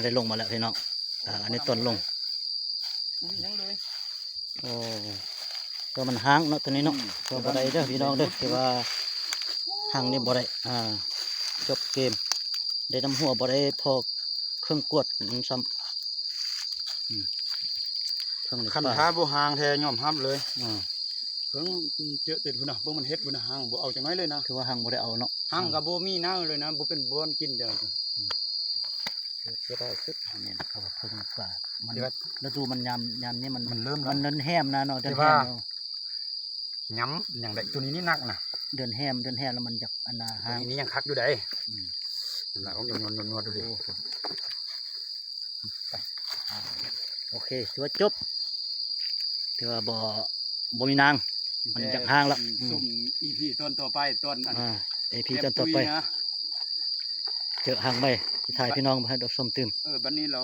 ได้ลงมาแล้วพี่น้องอันนี้ต้นลงยังเลยโอ้ตัวมันห้างเนาะตัวนี้เนาะตัวบ่ได้เด้อพี่น้องเด้อที่ว่าห้างนี่บ่ได้จบเกมได้น้ำหัวบ่ได้พอเครื่องกวดมันซ้ำเครื่อง คันท้าบ่ห่างแท้ยอมห้ามเลยอ่าเพิ่งเจอติดพุ่นน่ะเบิ่งมันเฮ็ดพุ่นน่ะห่างบ่เอาจังไดเลยนะคือว่าห้างบ่ได้เอาเนาะห่างก็บ่มีน้าเลยนะบ่เป็นบ่อนกินเด้อจะได้สุด อันนี้เขาว่าเพิ่งกว่ามันฤดูมันยามนี้มัน เริ่ม มันเดินแฮมนะเนาะเดินแฮมเนาะ ย้ำอย่างใดตัวนี้นี่หนักนะ เดินแฮมแล้วมันจากอันน่ะ ตัว ห้าง นี้ยังคักอยู่ได้นั่นแหละของยนดูดิ โอเคถือว่าจบถือว่าบ่มีนางมันจากห้างละ ซุ่ม EP ต้นต่อไปต้นอัน AP จนต่อไปเจอห้างไปที่ถ่ายพี่น้องมาให้ดอกส้มตื่ม บัดนี้เรา